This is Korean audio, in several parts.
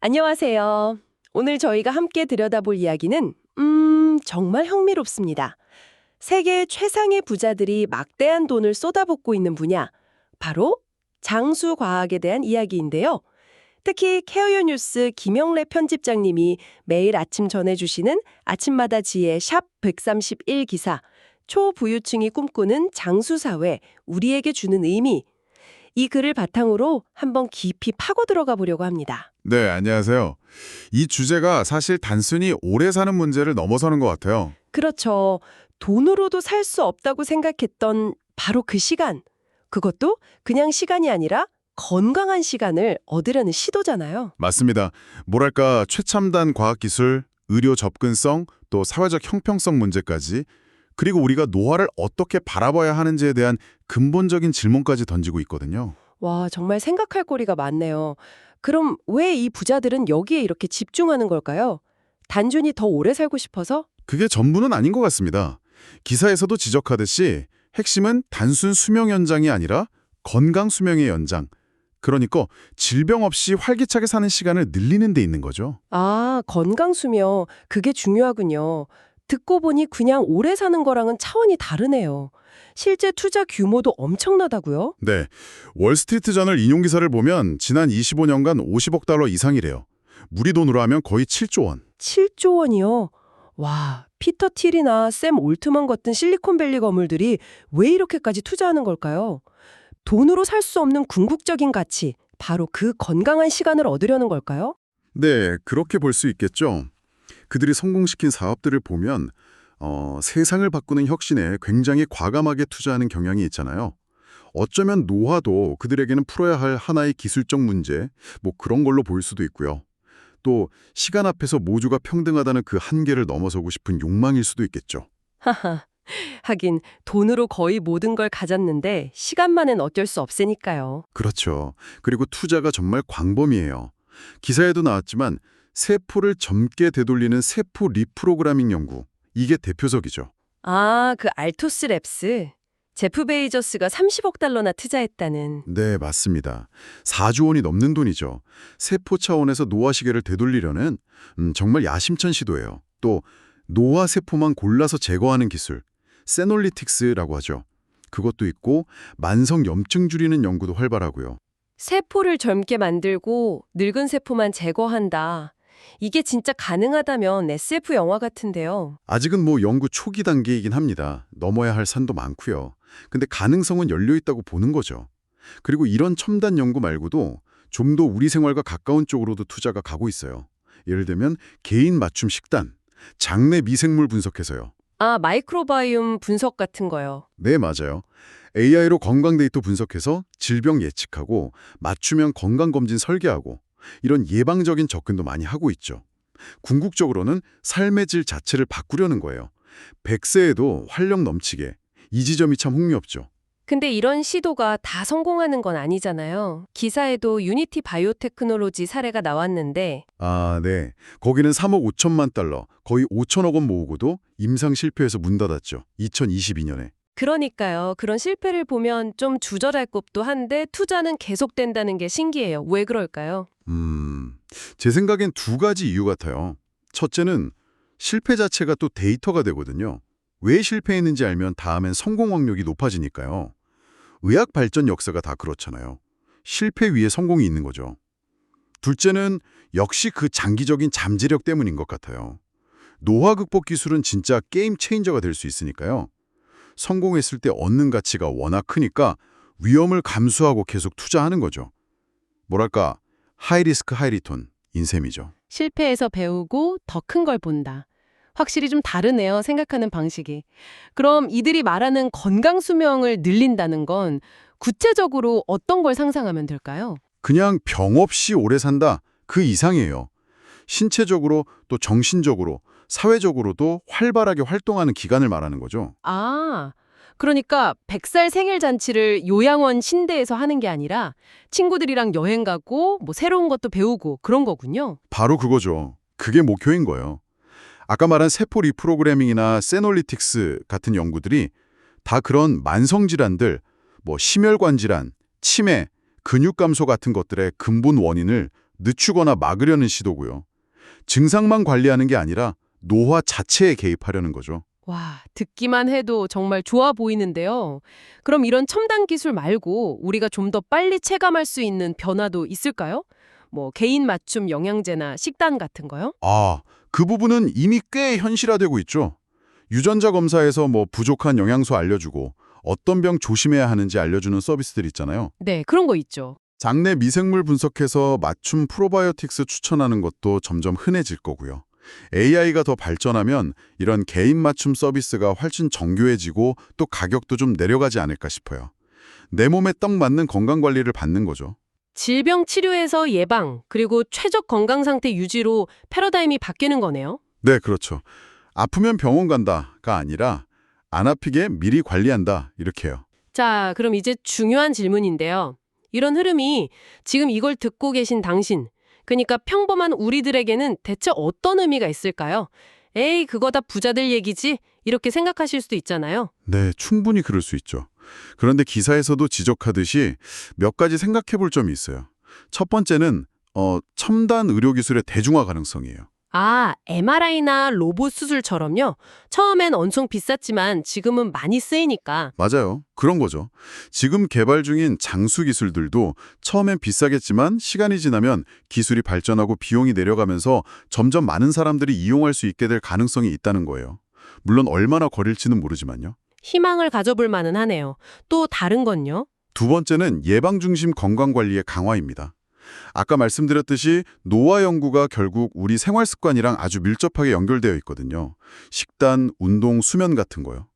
안녕하세요. 오늘 저희가 함께 들여다볼 이야기는 정말 흥미롭습니다. 세계 최상의 부자들이 막대한 돈을 쏟아붓고 있는 분야, 바로 장수과학에 대한 이야기인데요. 특히 케어유 뉴스 김영래 편집장님이 매일 아침 전해주시는 아침마다 지혜 샵 131 기사, 초부유층이 꿈꾸는 장수사회, 우리에게 주는 의미, 이 글을 바탕으로 한번 깊이 파고 들어가 보려고 합니다. 네, 안녕하세요. 이 주제가 사실 단순히 오래 사는 문제를 넘어서는 것 같아요. 그렇죠. 돈으로도 살 수 없다고 생각했던 바로 그 시간. 그것도 그냥 시간이 아니라 건강한 시간을 얻으려는 시도잖아요. 맞습니다. 뭐랄까 최첨단 과학기술, 의료 접근성, 또 사회적 형평성 문제까지, 그리고 우리가 노화를 어떻게 바라봐야 하는지에 대한 근본적인 질문까지 던지고 있거든요. 와, 정말 생각할 거리가 많네요. 그럼 왜 이 부자들은 여기에 이렇게 집중하는 걸까요? 단순히 더 오래 살고 싶어서? 그게 전부는 아닌 것 같습니다. 기사에서도 지적하듯이 핵심은 단순 수명 연장이 아니라 건강 수명의 연장. 그러니까 질병 없이 활기차게 사는 시간을 늘리는 데 있는 거죠. 아, 건강 수명. 그게 중요하군요. 듣고 보니 그냥 오래 사는 거랑은 차원이 다르네요. 실제 투자 규모도 엄청나다고요? 네, 월스트리트저널 인용 기사를 보면 지난 25년간 50억 달러 이상이래요. 우리 돈으로 하면 거의 7조 원. 7조 원이요? 와, 피터 틸이나 샘 올트먼 같은 실리콘밸리 거물들이 왜 이렇게까지 투자하는 걸까요? 돈으로 살 수 없는 궁극적인 가치, 바로 그 건강한 시간을 얻으려는 걸까요? 네, 그렇게 볼 수 있겠죠. 그들이 성공시킨 사업들을 보면 세상을 바꾸는 혁신에 굉장히 과감하게 투자하는 경향이 있잖아요. 어쩌면 노화도 그들에게는 풀어야 할 하나의 기술적 문제, 뭐 그런 걸로 보일 수도 있고요. 또 시간 앞에서 모두가 평등하다는 그 한계를 넘어서고 싶은 욕망일 수도 있겠죠. 하하, 하긴 돈으로 거의 모든 걸 가졌는데 시간만은 어쩔 수 없으니까요. 그렇죠. 그리고 투자가 정말 광범위해요. 기사에도 나왔지만 세포를 젊게 되돌리는 세포 리프로그래밍 연구, 이게 대표적이죠. 아, 그 알토스 랩스. 제프 베이저스가 30억 달러나 투자했다는. 네, 맞습니다. 4조 원이 넘는 돈이죠. 세포 차원에서 노화 시계를 되돌리려는 정말 야심찬 시도예요. 또 노화 세포만 골라서 제거하는 기술, 세놀리틱스라고 하죠. 그것도 있고 만성 염증 줄이는 연구도 활발하고요. 세포를 젊게 만들고 늙은 세포만 제거한다. 이게 진짜 가능하다면 SF 영화 같은데요. 아직은 뭐 연구 초기 단계이긴 합니다. 넘어야 할 산도 많고요. 근데 가능성은 열려 있다고 보는 거죠. 그리고 이런 첨단 연구 말고도 좀 더 우리 생활과 가까운 쪽으로도 투자가 가고 있어요. 예를 들면 개인 맞춤 식단, 장내 미생물 분석해서요. 아, 마이크로바이옴 분석 같은 거요. 네, 맞아요. AI로 건강 데이터 분석해서 질병 예측하고 맞춤형 건강검진 설계하고 이런 예방적인 접근도 많이 하고 있죠. 궁극적으로는 삶의 질 자체를 바꾸려는 거예요. 100세에도 활력 넘치게. 이 지점이 참 흥미롭죠. 근데 이런 시도가 다 성공하는 건 아니잖아요. 기사에도 유니티 바이오테크놀로지 사례가 나왔는데 아, 네. 거기는 3억 5천만 달러, 거의 5천억 원 모으고도 임상 실패해서 문 닫았죠. 2022년에. 그러니까요. 그런 실패를 보면 좀 주저할 법도 한데 투자는 계속된다는 게 신기해요. 왜 그럴까요? 제 생각엔 두 가지 이유 같아요. 첫째는 실패 자체가 또 데이터가 되거든요. 왜 실패했는지 알면 다음엔 성공 확률이 높아지니까요. 의학 발전 역사가 다 그렇잖아요. 실패 위에 성공이 있는 거죠. 둘째는 역시 그 장기적인 잠재력 때문인 것 같아요. 노화 극복 기술은 진짜 게임 체인저가 될 수 있으니까요. 성공했을 때 얻는 가치가 워낙 크니까 위험을 감수하고 계속 투자하는 거죠. 뭐랄까, 하이리스크 하이리턴, 인셈이죠. 실패해서 배우고 더 큰 걸 본다. 확실히 좀 다르네요, 생각하는 방식이. 그럼 이들이 말하는 건강 수명을 늘린다는 건 구체적으로 어떤 걸 상상하면 될까요? 그냥 병 없이 오래 산다, 그 이상이에요. 신체적으로 또 정신적으로, 사회적으로도 활발하게 활동하는 기간을 말하는 거죠. 아, 그러니까 100살 생일 잔치를 요양원 신대에서 하는 게 아니라 친구들이랑 여행 가고 뭐 새로운 것도 배우고 그런 거군요. 바로 그거죠. 그게 목표인 거예요. 아까 말한 세포 리프로그래밍이나 세놀리틱스 같은 연구들이 다 그런 만성질환들, 뭐 심혈관 질환, 치매, 근육 감소 같은 것들의 근본 원인을 늦추거나 막으려는 시도고요. 증상만 관리하는 게 아니라 노화 자체에 개입하려는 거죠. 와, 듣기만 해도 정말 좋아 보이는데요. 그럼 이런 첨단 기술 말고 우리가 좀 더 빨리 체감할 수 있는 변화도 있을까요? 뭐 개인 맞춤 영양제나 식단 같은 거요? 그 부분은 이미 꽤 현실화되고 있죠. 유전자 검사에서 부족한 영양소 알려주고 어떤 병 조심해야 하는지 알려주는 서비스들 있잖아요. 네, 그런 거 있죠. 장내 미생물 분석해서 맞춤 프로바이오틱스 추천하는 것도 점점 흔해질 거고요. AI가 더 발전하면 이런 개인 맞춤 서비스가 훨씬 정교해지고 또 가격도 좀 내려가지 않을까 싶어요. 내 몸에 딱 맞는 건강관리를 받는 거죠. 질병 치료에서 예방, 그리고 최적 건강 상태 유지로 패러다임이 바뀌는 거네요. 네, 그렇죠. 아프면 병원 간다가 아니라 안 아프게 미리 관리한다 이렇게요. 자, 그럼 이제 중요한 질문인데요. 이런 흐름이 지금 이걸 듣고 계신 당신, 그러니까 평범한 우리들에게는 대체 어떤 의미가 있을까요? 에이, 그거 다 부자들 얘기지? 이렇게 생각하실 수도 있잖아요. 네, 충분히 그럴 수 있죠. 그런데 기사에서도 지적하듯이 몇 가지 생각해 볼 점이 있어요. 첫 번째는 첨단 의료기술의 대중화 가능성이에요. 아, MRI나 로봇 수술처럼요? 처음엔 엄청 비쌌지만 지금은 많이 쓰이니까. 맞아요. 그런 거죠. 지금 개발 중인 장수 기술들도 처음엔 비싸겠지만 시간이 지나면 기술이 발전하고 비용이 내려가면서 점점 많은 사람들이 이용할 수 있게 될 가능성이 있다는 거예요. 물론 얼마나 걸릴지는 모르지만요. 희망을 가져볼 만은 하네요. 또 다른 건요? 두 번째는 예방 중심 건강관리의 강화입니다. 아까 말씀드렸듯이 노화 연구가 결국 우리 생활 습관이랑 아주 밀접하게 연결되어 있거든요. 식단, 운동, 수면 같은 거요.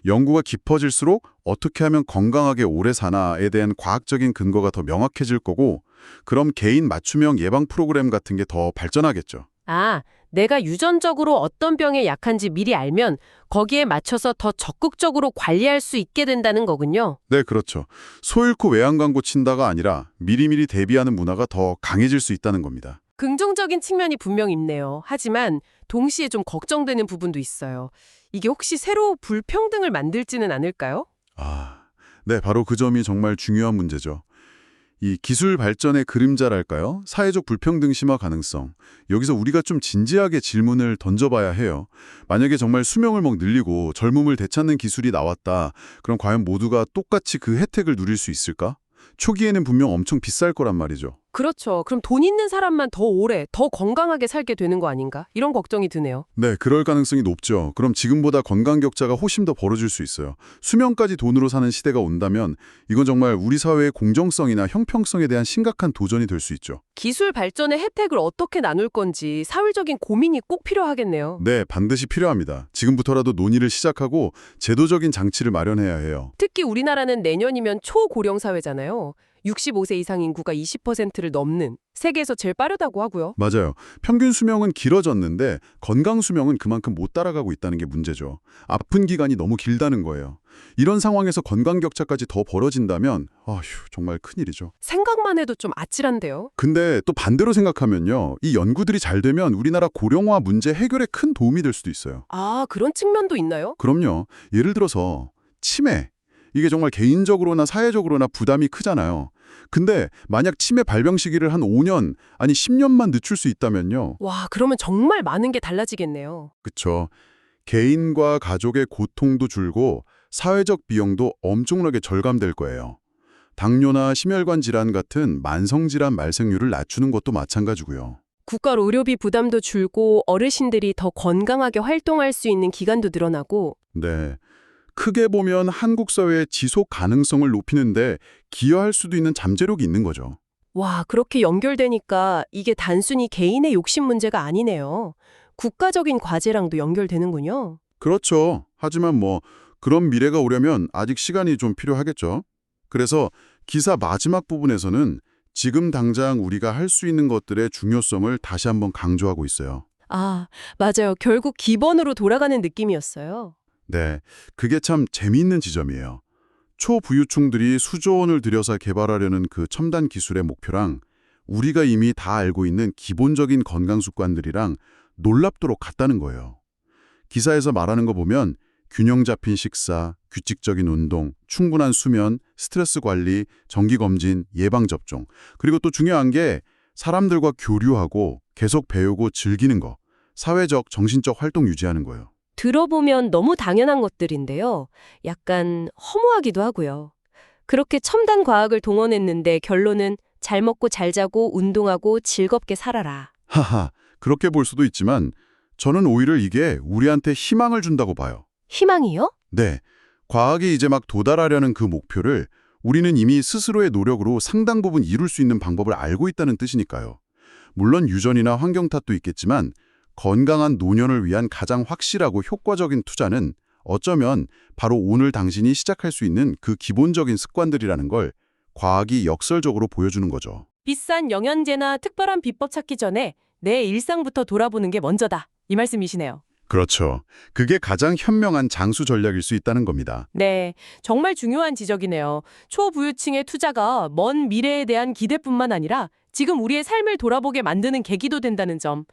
연구가 깊어질수록 어떻게 하면 건강하게 오래 사나에 대한 과학적인 근거가 더 명확해질 거고, 그럼 개인 맞춤형 예방 프로그램 같은 게 더 발전하겠죠. 아, 내가 유전적으로 어떤 병에 약한지 미리 알면 거기에 맞춰서 더 적극적으로 관리할 수 있게 된다는 거군요. 네, 그렇죠. 소 잃고 외양 광고 친다가 아니라 미리미리 대비하는 문화가 더 강해질 수 있다는 겁니다. 긍정적인 측면이 분명 있네요. 하지만 동시에 좀 걱정되는 부분도 있어요. 이게 혹시 새로 불평등을 만들지는 않을까요? 네, 바로 그 점이 정말 중요한 문제죠. 이 기술 발전의 그림자랄까요? 사회적 불평등 심화 가능성. 여기서 우리가 좀 진지하게 질문을 던져봐야 해요. 만약에 정말 수명을 늘리고 젊음을 되찾는 기술이 나왔다. 그럼 과연 모두가 똑같이 그 혜택을 누릴 수 있을까? 초기에는 분명 엄청 비쌀 거란 말이죠. 그렇죠. 그럼 돈 있는 사람만 더 오래, 더 건강하게 살게 되는 거 아닌가? 이런 걱정이 드네요. 네, 그럴 가능성이 높죠. 그럼 지금보다 건강 격차가 훨씬 더 벌어질 수 있어요. 수명까지 돈으로 사는 시대가 온다면 이건 정말 우리 사회의 공정성이나 형평성에 대한 심각한 도전이 될 수 있죠. 기술 발전의 혜택을 어떻게 나눌 건지 사회적인 고민이 꼭 필요하겠네요. 네, 반드시 필요합니다. 지금부터라도 논의를 시작하고 제도적인 장치를 마련해야 해요. 특히 우리나라는 내년이면 초고령 사회잖아요. 65세 이상 인구가 20%를 넘는 세계에서 제일 빠르다고 하고요. 맞아요. 평균 수명은 길어졌는데 건강 수명은 그만큼 못 따라가고 있다는 게 문제죠. 아픈 기간이 너무 길다는 거예요. 이런 상황에서 건강 격차까지 더 벌어진다면 정말 큰일이죠. 생각만 해도 좀 아찔한데요. 근데 또 반대로 생각하면요. 이 연구들이 잘 되면 우리나라 고령화 문제 해결에 큰 도움이 될 수도 있어요. 아, 그런 측면도 있나요? 그럼요. 예를 들어서 치매. 이게 정말 개인적으로나 사회적으로나 부담이 크잖아요. 근데 만약 치매 발병 시기를 한 5년, 아니 10년만 늦출 수 있다면요. 와, 그러면 정말 많은 게 달라지겠네요. 그쵸. 개인과 가족의 고통도 줄고 사회적 비용도 엄청나게 절감될 거예요. 당뇨나 심혈관 질환 같은 만성질환 발생률을 낮추는 것도 마찬가지고요. 국가 의료비 부담도 줄고 어르신들이 더 건강하게 활동할 수 있는 기간도 늘어나고 네. 크게 보면 한국 사회의 지속 가능성을 높이는데 기여할 수도 있는 잠재력이 있는 거죠. 와, 그렇게 연결되니까 이게 단순히 개인의 욕심 문제가 아니네요. 국가적인 과제랑도 연결되는군요. 그렇죠. 하지만 그런 미래가 오려면 아직 시간이 좀 필요하겠죠. 그래서 기사 마지막 부분에서는 지금 당장 우리가 할 수 있는 것들의 중요성을 다시 한번 강조하고 있어요. 아, 맞아요. 결국 기본으로 돌아가는 느낌이었어요. 네, 그게 참 재미있는 지점이에요. 초부유층들이 수조 원을 들여서 개발하려는 그 첨단 기술의 목표랑 우리가 이미 다 알고 있는 기본적인 건강 습관들이랑 놀랍도록 같다는 거예요. 기사에서 말하는 거 보면 균형 잡힌 식사, 규칙적인 운동, 충분한 수면, 스트레스 관리, 정기검진, 예방접종, 그리고 또 중요한 게 사람들과 교류하고 계속 배우고 즐기는 거, 사회적, 정신적 활동 유지하는 거예요. 들어보면 너무 당연한 것들인데요. 약간 허무하기도 하고요. 그렇게 첨단 과학을 동원했는데 결론은 잘 먹고 잘 자고 운동하고 즐겁게 살아라. 하하, 그렇게 볼 수도 있지만 저는 오히려 이게 우리한테 희망을 준다고 봐요. 희망이요? 네, 과학이 이제 막 도달하려는 그 목표를 우리는 이미 스스로의 노력으로 상당 부분 이룰 수 있는 방법을 알고 있다는 뜻이니까요. 물론 유전이나 환경 탓도 있겠지만 건강한 노년을 위한 가장 확실하고 효과적인 투자는 어쩌면 바로 오늘 당신이 시작할 수 있는 그 기본적인 습관들이라는 걸 과학이 역설적으로 보여주는 거죠. 비싼 영양제나 특별한 비법 찾기 전에 내 일상부터 돌아보는 게 먼저다. 이 말씀이시네요. 그렇죠. 그게 가장 현명한 장수 전략일 수 있다는 겁니다. 네, 정말 중요한 지적이네요. 초부유층의 투자가 먼 미래에 대한 기대뿐만 아니라 지금 우리의 삶을 돌아보게 만드는 계기도 된다는 점.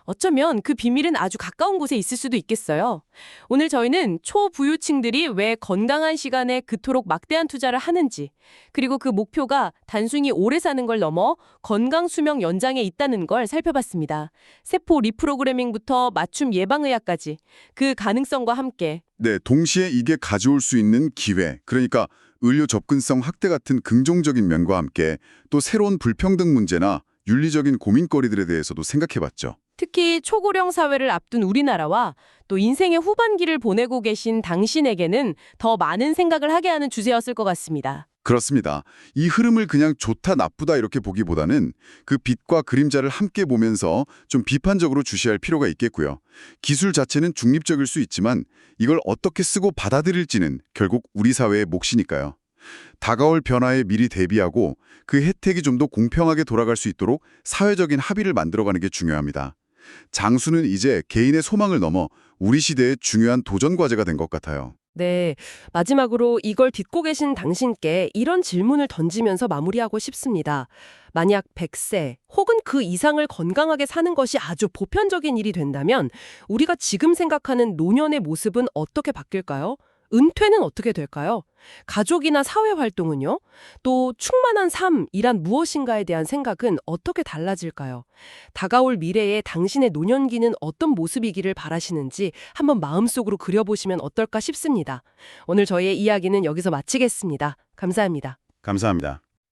어쩌면 그 비밀은 아주 가까운 곳에 있을 수도 있겠어요. 오늘 저희는 초부유층들이 왜 건강한 시간에 그토록 막대한 투자를 하는지, 그리고 그 목표가 단순히 오래 사는 걸 넘어 건강 수명 연장에 있다는 걸 살펴봤습니다. 세포 리프로그래밍부터 맞춤 예방의학까지 그 가능성과 함께 네, 동시에 이게 가져올 수 있는 기회, 그러니까 의료 접근성 확대 같은 긍정적인 면과 함께 또 새로운 불평등 문제나 윤리적인 고민거리들에 대해서도 생각해봤죠. 특히 초고령 사회를 앞둔 우리나라와 또 인생의 후반기를 보내고 계신 당신에게는 더 많은 생각을 하게 하는 주제였을 것 같습니다. 그렇습니다. 이 흐름을 그냥 좋다 나쁘다 이렇게 보기보다는 그 빛과 그림자를 함께 보면서 좀 비판적으로 주시할 필요가 있겠고요. 기술 자체는 중립적일 수 있지만 이걸 어떻게 쓰고 받아들일지는 결국 우리 사회의 몫이니까요. 다가올 변화에 미리 대비하고 그 혜택이 좀 더 공평하게 돌아갈 수 있도록 사회적인 합의를 만들어가는 게 중요합니다. 장수는 이제 개인의 소망을 넘어 우리 시대의 중요한 도전 과제가 된 것 같아요. 네, 마지막으로 이걸 듣고 계신 당신께 이런 질문을 던지면서 마무리하고 싶습니다. 만약 100세 혹은 그 이상을 건강하게 사는 것이 아주 보편적인 일이 된다면 우리가 지금 생각하는 노년의 모습은 어떻게 바뀔까요? 은퇴는 어떻게 될까요? 가족이나 사회 활동은요? 또 충만한 삶이란 무엇인가에 대한 생각은 어떻게 달라질까요? 다가올 미래에 당신의 노년기는 어떤 모습이기를 바라시는지 한번 마음속으로 그려보시면 어떨까 싶습니다. 오늘 저희의 이야기는 여기서 마치겠습니다. 감사합니다. 감사합니다.